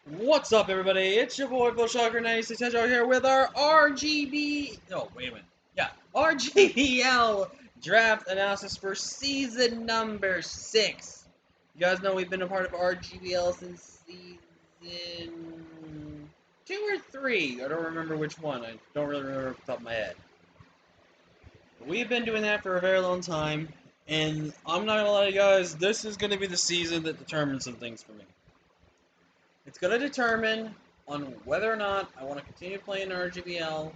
What's up, everybody? It's your boy BillShocker96 Hedgehog here with our RGB. No, wait a minute. Yeah, RGBL draft analysis for season number 6. You guys know we've been a part of RGBL since season 2 or 3. I don't remember which one. I don't really remember off the top of my head. But we've been doing that for a very long time, and I'm not gonna lie to you guys, this is gonna be the season that determines some things for me. It's going to determine on whether or not I want to continue playing RGBL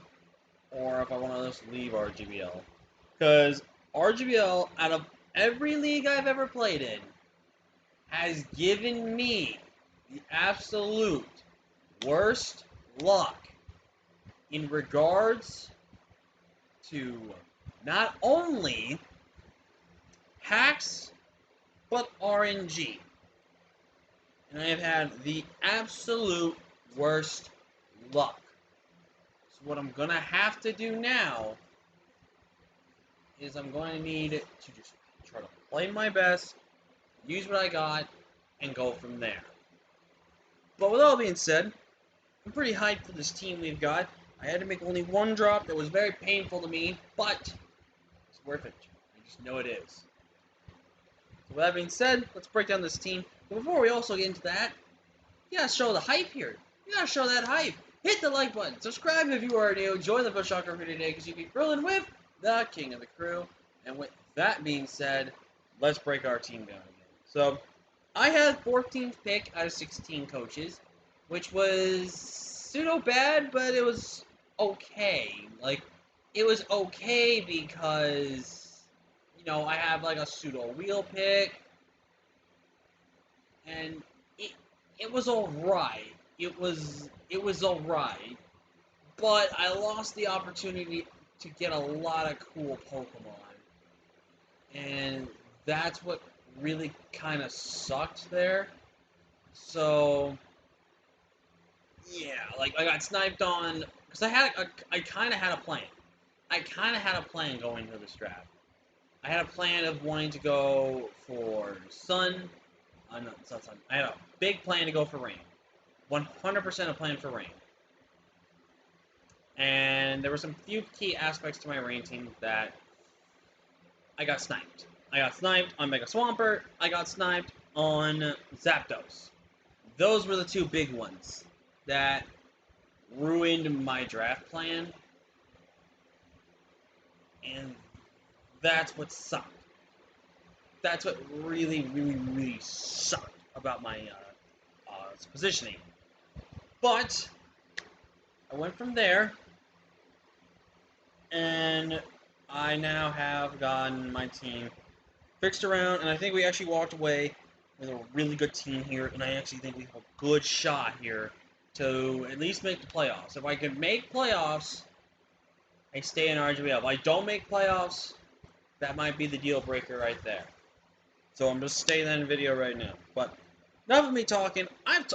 or if I want to just leave RGBL. Because RGBL, out of every league I've ever played in, has given me the absolute worst luck in regards to not only hacks, but RNG. And I have had the absolute worst luck. So what I'm going to have to do now is I'm going to need to just try to play my best, use what I got, and go from there. But with all being said, I'm pretty hyped for this team we've got. I had to make only one drop that was very painful to me, but it's worth it. I just know it is. So with that being said, let's break down this team. But before we also get into that, you gotta show the hype here. You gotta show that hype. Hit the like button. Subscribe if you are new. Join the BillShocker for today because you'll be grilling with the king of the crew. And with that being said, let's break our team down again. So, I had 14th pick out of 16 coaches, which was pseudo bad, but it was okay. Like, it was okay because, you know, I have like a pseudo wheel pick, and it was alright. It was alright. But I lost the opportunity to get a lot of cool Pokemon. And that's what really kind of sucked there. So, yeah, like I got sniped on because I kind of had a plan. I kind of had a plan going into this draft. I had a plan of wanting to go for Sun. No, it's not Sun. I had a big plan to go for Rain. 100% a plan for Rain. And there were some few key aspects to my Rain team that I got sniped. I got sniped on Mega Swampert. I got sniped on Zapdos. Those were the two big ones that ruined my draft plan. And that's what sucked. That's what really, really, really sucked about my positioning. But I went from there, and I now have gotten my team fixed around, and I think we actually walked away with a really good team here, and I actually think we have a good shot here to at least make the playoffs. If I can make playoffs, I stay in RGBL. If I don't make playoffs, that might be the deal breaker right there. So I'm just staying in the video right now. But enough of me talking.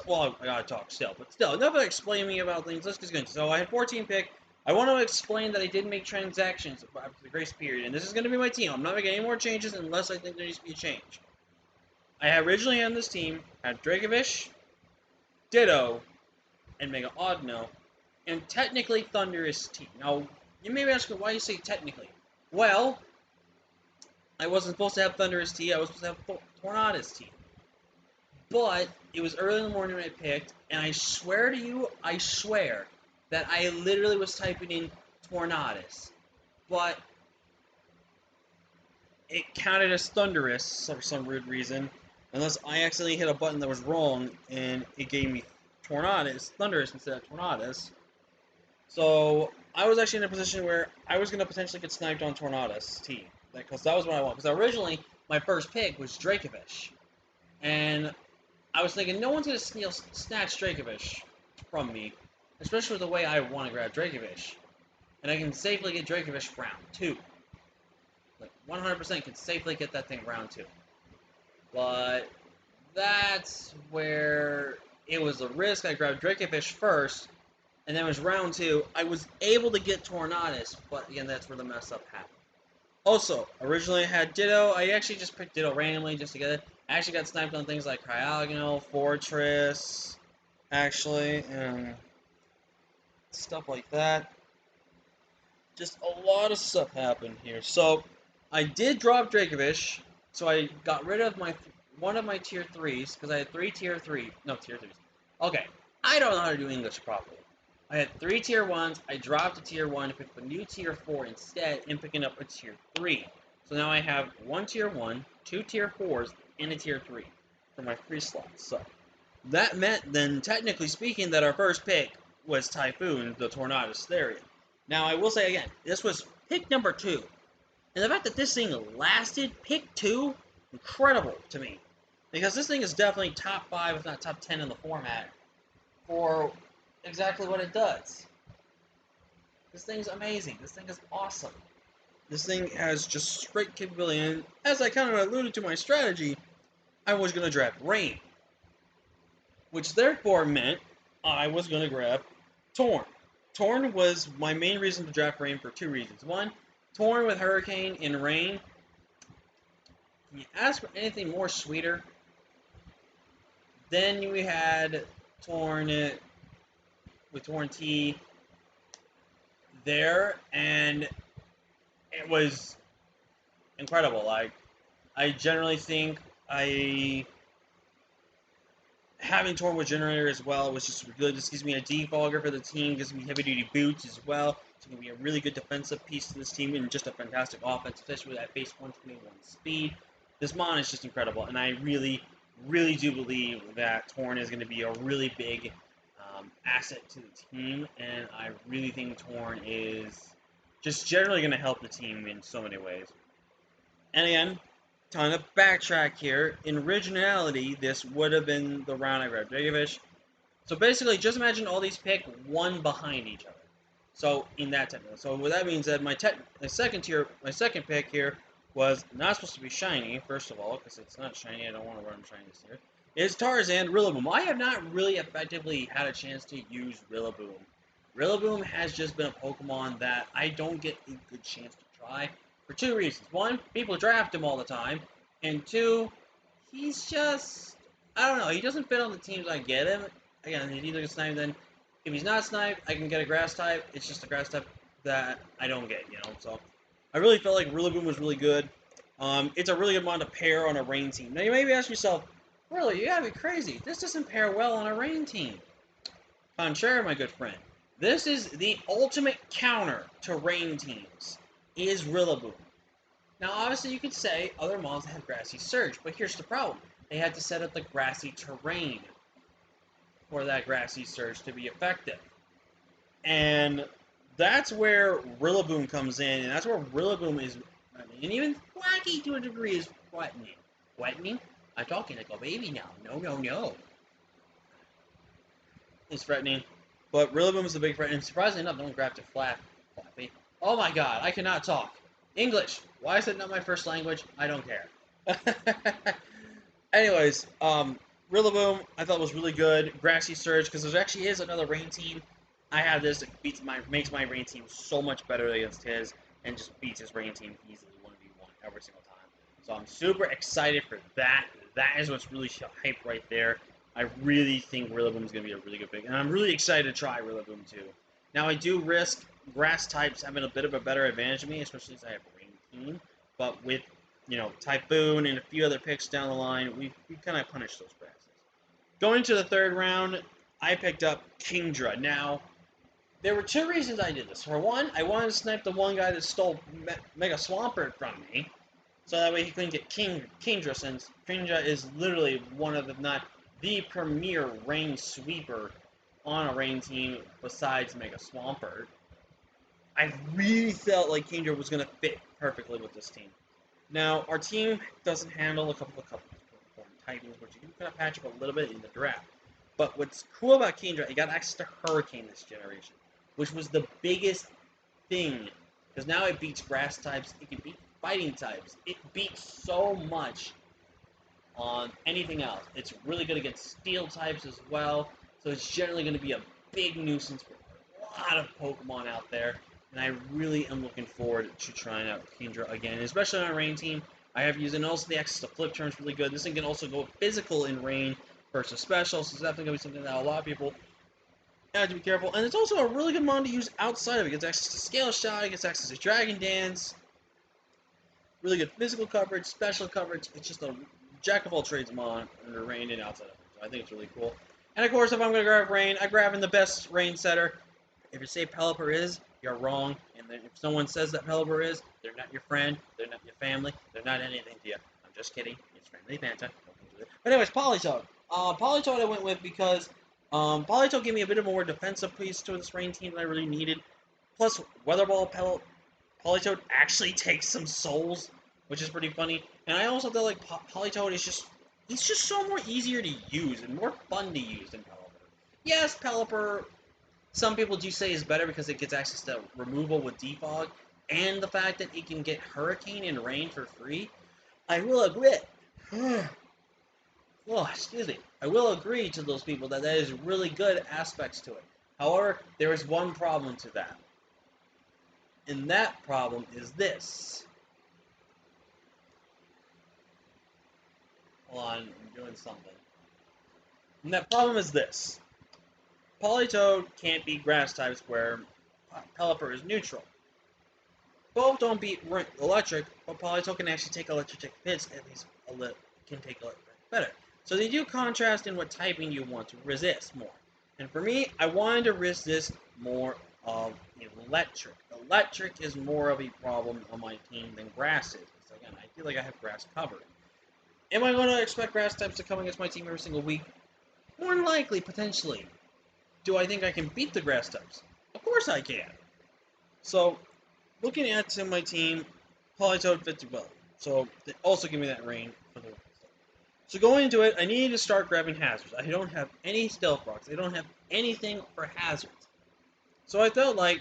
Well, I gotta talk still, but still, enough of explaining about things. Let's just get into it. So I had 14 pick. I want to explain that I did make transactions after the grace period, and this is going to be my team. I'm not making any more changes unless I think there needs to be a change. I originally on this team had Dracovish, Ditto, and Mega Audino, and technically Thunderous T. Now, you may be asking why you say technically. Well, I wasn't supposed to have Thunderous T. I was supposed to have Tornadus T. But it was early in the morning when I picked, and I swear to you, I swear that I literally was typing in Tornadus. But it counted as Thunderous for some weird reason, unless I accidentally hit a button that was wrong, and it gave me Thunderous instead of Tornadus. So I was actually in a position where I was going to potentially get sniped on Tornadus T, because that was what I wanted. Because originally, my first pick was Dracovish, and I was thinking no one's going to snatch Dracovish from me, especially with the way I want to grab Dracovish. And I can safely get Dracovish round 2. Like 100% can safely get that thing round 2. But that's where it was a risk. I grabbed Dracovish first, and then it was round 2. I was able to get Tornadus, but again, that's where the mess up happened. Also, originally I had Ditto. I actually just picked Ditto randomly just to get it. I actually got sniped on things like Cryogonal, Fortress, actually, and stuff like that. Just a lot of stuff happened here. So I did drop Dracovish, so I got rid of my one of my tier threes because I had three tier threes. Okay, I don't know how to do English properly. I had three tier ones. I dropped a tier one to pick up a new tier four instead, and picking up a tier three. So now I have one tier one, two tier fours, and a tier three for my free slots. So that meant then, technically speaking, that our first pick was Typhoon, the Tornadus Therian. Now, I will say again, this was pick number 2. And the fact that this thing lasted pick 2, incredible to me. Because this thing is definitely top 5, if not top 10 in the format for exactly what it does. This thing's amazing. This thing is awesome. This thing has just great capability. And as I kind of alluded to my strategy, I was going to draft Rain. Which therefore meant I was going to grab Torn. Torn was my main reason to draft Rain for 2 reasons. One, Torn with Hurricane and Rain. Can you ask for anything more sweeter? Then we had Torn with Torn T there, and it was incredible. I generally think having Torn with Generator as well was just good. This gives me a defogger for the team, gives me heavy-duty boots as well. It's going to be a really good defensive piece to this team and just a fantastic offense, especially with that base 121 speed. This mon is just incredible, and I really, really do believe that Torn is going to be a really big asset to the team, and I really think Torn is just generally going to help the team in so many ways. And again, time to backtrack here. In originality, this would have been the round I grabbed Dragovish. So basically, just imagine all these pick one behind each other. So in that technique. So what that means that my second pick here was not supposed to be shiny, first of all, because it's not shiny. I don't want to run shiny this year. Is Tarzan Rillaboom. I have not really effectively had a chance to use Rillaboom. Rillaboom has just been a Pokemon that I don't get a good chance to try for 2 reasons. One, people draft him all the time, and 2, he's just, I don't know, he doesn't fit on the teams I get him. Again, he's either a snipe, then if he's not snipe, I can get a grass type. It's just a grass type that I don't get, so I really felt like Rillaboom was really good. It's a really good mon to pair on a rain team. Now you may be asking yourself, really, you gotta be crazy. This doesn't pair well on a rain team. Contrary, my good friend. This is the ultimate counter to rain teams, is Rillaboom. Now, obviously, you could say other mons have Grassy Surge, but here's the problem. They had to set up the grassy terrain for that Grassy Surge to be effective. And that's where Rillaboom comes in, and that's where Rillaboom is, and even Wacky to a degree is threatening. Threatening? I'm talking like a baby now. No. It's threatening. But Rillaboom is the big threat, and surprisingly enough, no one grabbed it Flappy. Oh my god, I cannot talk. English. Why is it not my first language? I don't care. Anyways, Rillaboom I thought was really good. Grassy Surge, because there actually is another rain team. I have this. It makes my rain team so much better against his, and just beats his rain team easily 1v1 every single time. So I'm super excited for that. That is what's really hype right there. I really think Rillaboom is going to be a really good pick, and I'm really excited to try Rillaboom too. Now I do risk grass types having a bit of a better advantage of me, especially since I have a rain team. But with Typhoon and a few other picks down the line, we kind of punish those grasses. Going to the 3rd round, I picked up Kingdra. Now, there were 2 reasons I did this. For one, I wanted to snipe the one guy that stole Mega Swampert from me, so that way he couldn't get Kingdra, since Kingdra is literally one of, if not the premier rain sweeper on a rain team besides Mega Swampert. I really felt like Kingdra was going to fit perfectly with this team. Now, our team doesn't handle a couple of Titans, which you can kind of patch up a little bit in the draft. But what's cool about Kingdra, it got access to Hurricane this generation, which was the biggest thing, because now it beats grass types, it can beat fighting types. It beats so much on anything else. It's really good against steel types as well, so it's generally going to be a big nuisance for a lot of Pokemon out there, and I really am looking forward to trying out Kingdra again, especially on a rain team. I have used, and also the access to Flip Turn is really good. This thing can also go physical in rain, versus special, so it's definitely going to be something that a lot of people have to be careful. And it's also a really good mon to use outside of it. It gets access to Scale Shot, it gets access to Dragon Dance, really good physical coverage, special coverage. It's just a jack of all trades mon under Rain and outside of it. So I think it's really cool. And of course, if I'm going to grab Rain, I grab in the best Rain setter. If you say Pelipper is, you're wrong. And then if someone says that Pelipper is, they're not your friend, they're not your family, they're not anything to you. I'm just kidding. It's friendly banter. But anyways, Politoed. Politoed I went with because Politoed gave me a bit of a more defensive piece to this Rain team that I really needed. Plus, Weather Ball Politoed actually takes some souls, which is pretty funny. And I also feel like Politoed is he's just so more easier to use and more fun to use than Pelipper. Yes, Pelipper, some people do say is better because it gets access to removal with Defog, and the fact that it can get Hurricane and Rain for free. I will agree. Oh, excuse me. I will agree to those people that is really good aspects to it. However, there is one problem to that. And that problem is this. Hold on, I'm doing something. And that problem is this. Politoed can't beat grass types where Pelipper is neutral. Both don't beat electric, but Politoed can actually take electric hits, at least can take electric better. So they do contrast in what typing you want to resist more. And for me, I wanted to resist more of electric. Electric is more of a problem on my team than grass is. Because again, I feel like I have grass covered. Am I going to expect grass types to come against my team every single week? More than likely, potentially. Do I think I can beat the grass types? Of course I can. So, looking at my team, Politoed fits well. So, they also give me that rain for the So going into it, I needed to start grabbing hazards. I don't have any stealth rocks. I don't have anything for hazards. So I felt like,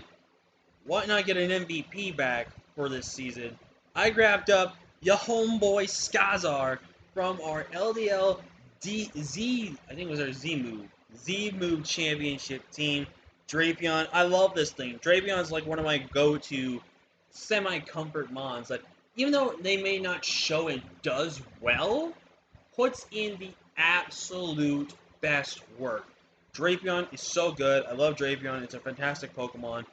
why not get an MVP back for this season? I grabbed up your homeboy Skazar from our LDL I think it was our Z-Move Championship team. Drapion, I love this thing. Drapion is like one of my go-to semi-comfort mons that, even though they may not show it does well, puts in the absolute best work. Drapion is so good. I love Drapion. It's a fantastic Pokemon.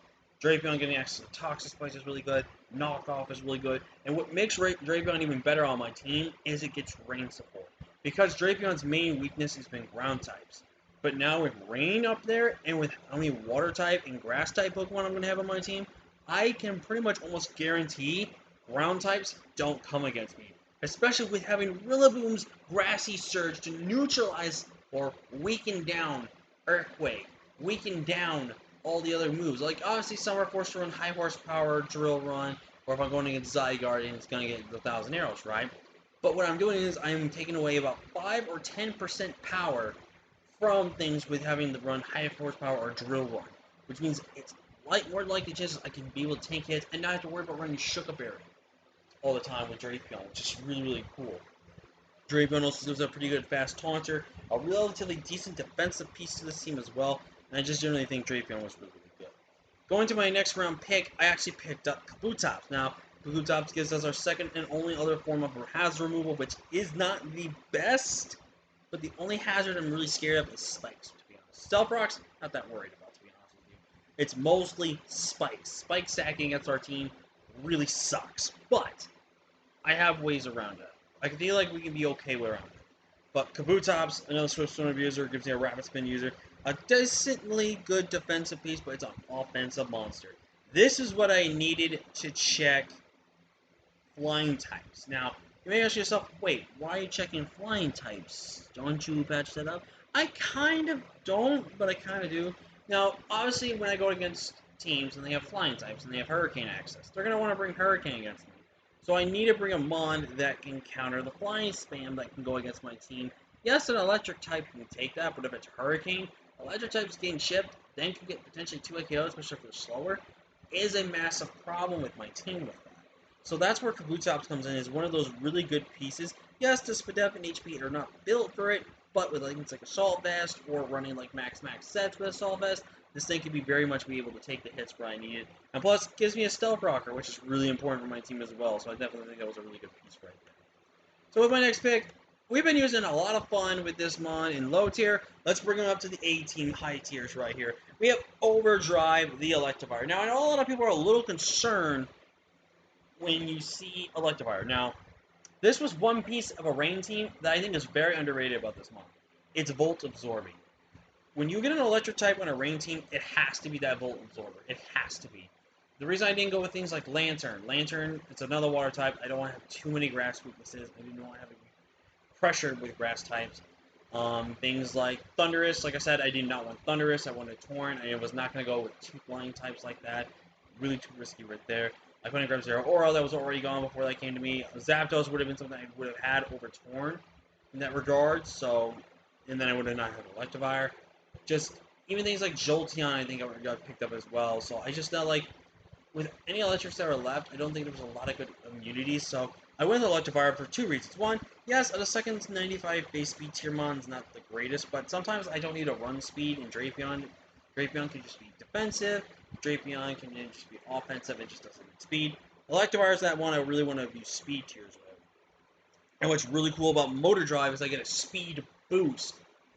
Drapion getting access to Toxic Spikes is really good. Knockoff is really good. And what makes Drapion even better on my team is it gets rain support. Because Drapion's main weakness has been ground types. But now with rain up there, and with how many water type and grass type Pokemon I'm going to have on my team, I can pretty much almost guarantee ground types don't come against me. Especially with having Rillaboom's Grassy Surge to neutralize or weaken down Earthquake, weaken down all the other moves. Like, obviously, some are forced to run high horsepower, drill run, or if I'm going against Zygarde, it's going to get the 1,000 arrows, right? But what I'm doing is I'm taking away about 5 or 10% power from things with having to run high horsepower or drill run, which means it's more likely chances I can be able to tank hits and not have to worry about running Shuka Berry all the time with Drapion, which is really, really cool. Drapion also gives a pretty good fast taunter, a relatively decent defensive piece to this team as well, and I just generally think Drapion was really, really good. Going to my next round pick, I actually picked up Kabutops. Now, Kabutops gives us our second and only other form of hazard removal, which is not the best, but the only hazard I'm really scared of is spikes, to be honest. Stealth Rocks, not that worried about, to be honest with you. It's mostly spikes. Spike stacking against our team really sucks, but I have ways around it. I feel like we can be okay around it. But Kabutops, another Swift Swim user, gives me a Rapid Spin user. A decently good defensive piece, but it's an offensive monster. This is what I needed to check flying types. Now, you may ask yourself, wait, why are you checking flying types? Don't you patch that up? I kind of don't, but I kind of do. Now, obviously, when I go against teams and they have flying types and they have Hurricane access, they're going to want to bring Hurricane against me. So I need to bring a Mon that can counter the flying spam that can go against my team. Yes, an electric type can take that, but if it's Hurricane, electric types getting chipped, then can get potentially 2 KOs, especially if they're slower, is a massive problem with my team with that. So that's where Kabutops comes in, is one of those really good pieces. Yes, the Spadef and HP are not built for it, but with things like Assault Vest or running like max sets with Assault Vest, this thing could be very much be able to take the hits where I need it. And plus, it gives me a Stealth Rocker, which is really important for my team as well, so I definitely think that was a really good piece right there. So with my next pick, we've been using a lot of fun with this mon in low tier. Let's bring him up to the 18 high tiers right here. We have Overdrive, the Electivire. Now, I know a lot of people are a little concerned when you see Electivire. Now, this was one piece of a rain team that I think is very underrated about this mon. It's Volt Absorbing. When you get an electric type on a rain team, it has to be that Volt Absorber. It has to be. The reason I didn't go with things like Lantern. Lantern, it's another water type. I don't want to have too many grass weaknesses. I do not want to have it pressured with grass types. Things like Thunderous, like I said, I did not want Thunderous. I wanted Torrent. I was not going to go with two flying types like that. Really too risky right there. I couldn't grab Zeraora, that was already gone before that came to me. Zapdos would have been something I would have had over Torn in that regard. So, and then I would have not had Electivire. Just even things like Jolteon, I think I would have got picked up as well. So I just felt like with any electrics that were left, I don't think there was a lot of good immunities. So I went with Electivire for two reasons. One, yes, the second 95 base speed tier mon is not the greatest, but sometimes I don't need a run speed in Drapion. Drapion can just be defensive. Drapion can just be offensive. It just doesn't need speed. Electivire is that one I really want to use speed tiers with. And what's really cool about Motor Drive is I get a speed boost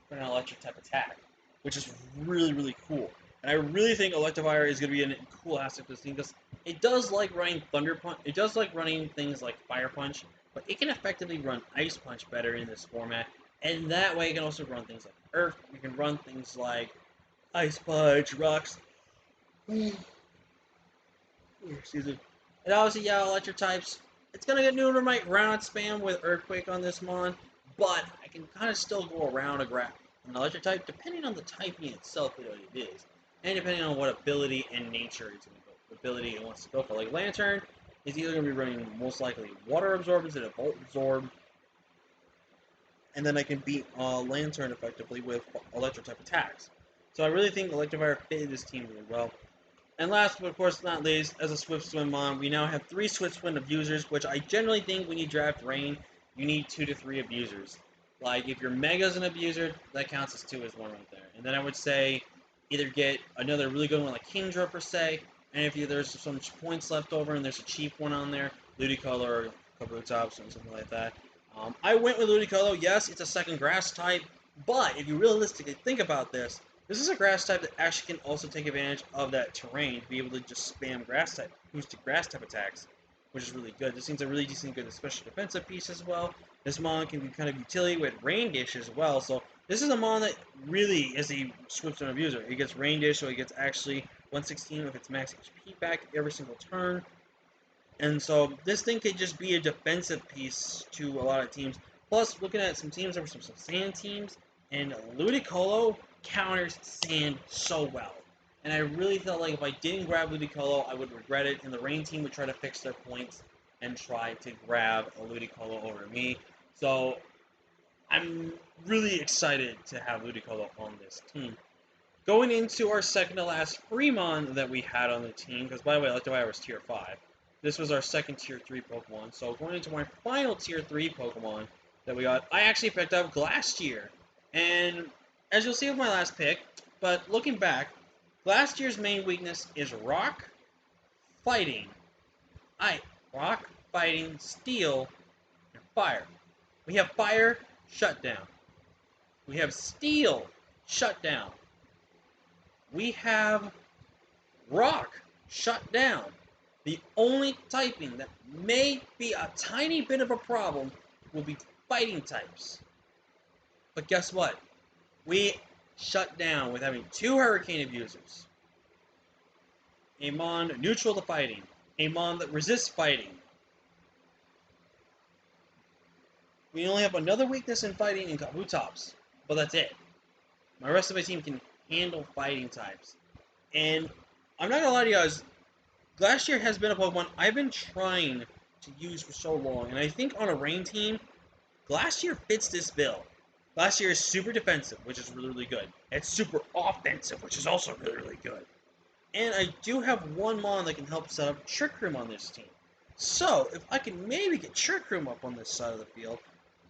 for an electric type attack, which is really, really cool. And I really think Electivire is going to be a cool aspect of this team because it does like running Thunder Punch. It does like running things like Fire Punch, but it can effectively run Ice Punch better in this format. And that way, it can also run things like Earth. You can run things like Ice Punch, Rocks. Excuse me. And obviously, yeah, electric types. It's gonna get neutered my ground spam with Earthquake on this mon, but I can kind of still go around an electric type depending on the typing itself that it is, and depending on what ability and nature it's gonna go. Ability it wants to go for. Like Lantern is either gonna be running most likely Water Absorb instead of Volt Absorb, and then I can beat Lantern effectively with electric type attacks. So I really think Electivire fitted this team really well. And last but of course not least, as a Swift Swim mon, we now have 3 Swift Swim abusers, which I generally think when you draft Rain, you need 2 to 3 abusers. Like, if your Mega's an abuser, that counts as 2 as 1 right there. And then I would say either get another really good one like Kingdra per se, and if there's some points left over and there's a cheap one on there, Ludicolo or Kabutops or something like that. I went with Ludicolo. Yes, it's a second grass type, but if you realistically think about this, this is a grass type that actually can also take advantage of that terrain to be able to just spam grass type, boosted grass type attacks, which is really good. This seems a really decent, good, special defensive piece as well. This mon can be kind of utility with Rain Dish as well. So this is a mon that really is a Swift Swim abuser. It gets Rain Dish, so it gets actually 116 with its max HP back every single turn. And so this thing could just be a defensive piece to a lot of teams. Plus, looking at some teams, there were some sand teams, and Ludicolo counters sand so well. And I really felt like if I didn't grab Ludicolo, I would regret it, and the Rain team would try to fix their points and try to grab a Ludicolo over me. So I'm really excited to have Ludicolo on this team. Going into our second to last Fremon that we had on the team, because by the way, Electivire was tier 5. This was our second tier 3 Pokemon. So going into my final tier 3 Pokemon that we got, I actually picked up Glastier. And as you'll see with my last pick, but looking back, Glastier's main weakness is Rock, Fighting, Rock, Fighting, Steel, and Fire. We have Fire, Shutdown. We have Steel, Shutdown. We have Rock, Shutdown. The only typing that may be a tiny bit of a problem will be fighting types. But guess what? We shut down with having 2 Hurricane abusers. A mon neutral to fighting. A mon that resists fighting. We only have another weakness in fighting in Kabutops, but that's it. My rest of my team can handle fighting types. And I'm not gonna lie to you guys, Glastier has been a Pokemon I've been trying to use for so long, and I think on a Rain team, Glastier fits this bill. Glastier is super defensive, which is really, really good. It's super offensive, which is also really, really good. And I do have one mon that can help set up Trick Room on this team. So, if I can maybe get Trick Room up on this side of the field,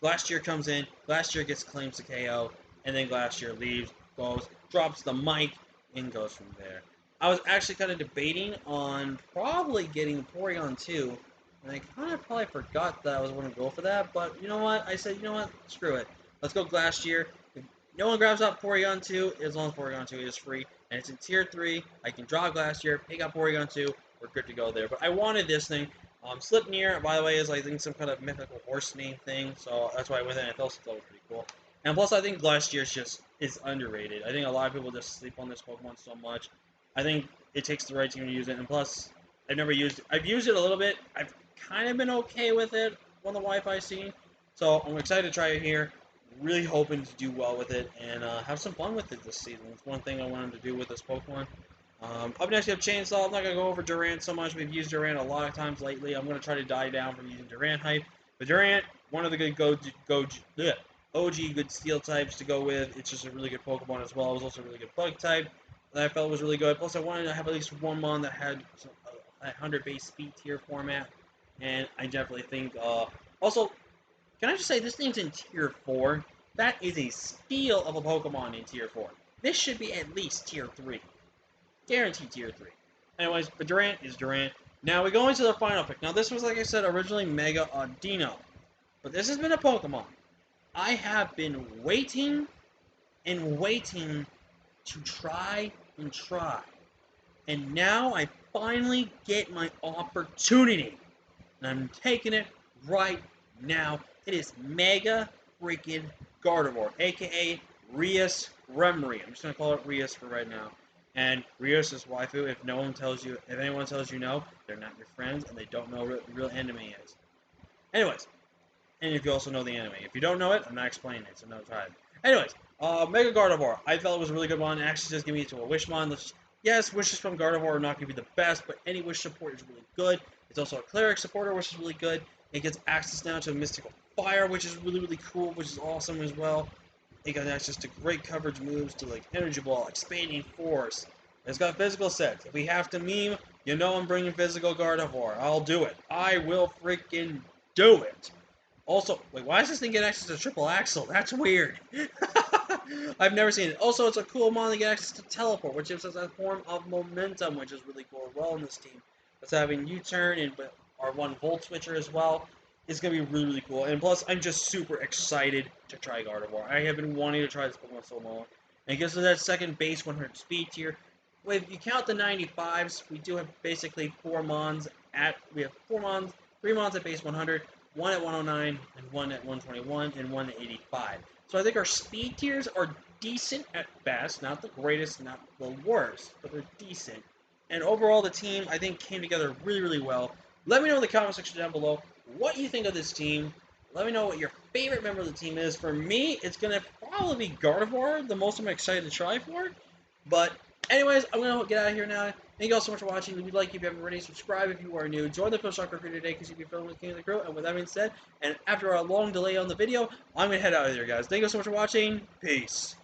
Glastier comes in, Glastier gets claims to KO, and then Glastier leaves, goes, drops the mic, and goes from there. I was actually kind of debating on probably getting Porygon 2 And I kind of probably forgot that I was going to go for that, but you know what? I said, you know what? Screw it. Let's go Glass Year. If no one grabs up Porygon 2, as long as Porygon 2 is free, and it's in Tier 3, I can draw Glass Year, pick up Porygon 2, we're good to go there. But I wanted this thing. Slipnir, by the way, is I think some kind of mythical horse name thing, so that's why I went in. I thought it was pretty cool. And plus, I think Glass Year is underrated. I think a lot of people just sleep on this Pokemon so much. I think it takes the right team to use it, and plus, I've never used it. I've used it a little bit. I've kind of been okay with it on the Wi-Fi scene, so I'm excited to try it here. Really hoping to do well with it and have some fun with it this season. It's one thing I wanted to do with this Pokemon. Up next, we have Chainsaw. I'm not going to go over Durant so much. We've used Durant a lot of times lately. I'm going to try to die down from using Durant hype. But Durant, one of the good OG good steel types to go with. It's just a really good Pokemon as well. It was also a really good bug type that I felt was really good. Plus, I wanted to have at least one mon that had a 100 base speed tier format. And I definitely think... also, can I just say, this thing's in Tier 4. That is a steal of a Pokemon in Tier 4. This should be at least Tier 3. Guaranteed Tier 3. Anyways, but Durant is Durant. Now we go into the final pick. Now this was, like I said, originally Mega Audino. But this has been a Pokemon I have been waiting and waiting to try and try. And now I finally get my opportunity. And I'm taking it right now. It is Mega freaking Gardevoir, aka Rias Remri. I'm just gonna call it Rias for right now. And Rios is waifu. If anyone tells you no, they're not your friends and they don't know what real anime is. Anyways, and if you also know the anime. If you don't know it, I'm not explaining it, so no time. Anyways, Mega Gardevoir. I felt it was a really good one. It actually just give me it to a Wishmon. Yes, wishes from Gardevoir are not going to be the best, but any wish support is really good. It's also a cleric supporter, which is really good. It gets access now to Mystical Fire, which is really, really cool, which is awesome as well. It got access to great coverage moves to like Energy Ball, Expanding Force. It's got physical sets. If we have to meme, you know I'm bringing physical Gardevoir. I'll do it. I will freaking do it. Also, wait, why does this thing get access to Triple Axle? That's weird. I've never seen it. Also, it's a cool mon to get access to Teleport, which gives us a form of momentum, which is really cool as well in this team. It's having U-turn and our one Volt Switcher as well. It's going to be really, really cool. And plus, I'm just super excited to try Gardevoir. I have been wanting to try this Pokemon so long. And it gives us that second base 100 speed tier. If you count the 95s, we do have basically we have 3 mons at base 100, one at 109, and one at 121, and one at 85. So I think our speed tiers are decent at best, not the greatest, not the worst, but they're decent. And overall, the team, I think, came together really, really well. Let me know in the comment section down below what you think of this team. Let me know what your favorite member of the team is. For me, it's going to probably be Gardevoir, the most I'm excited to try for. But anyways, I'm going to get out of here now. Thank you all so much for watching. Leave a like if you haven't already. Subscribe if you are new. Join the Post Soccer crew today because you'll be filming with King of the Crew. And with that being said, and after a long delay on the video, I'm going to head out of here, guys. Thank you so much for watching. Peace.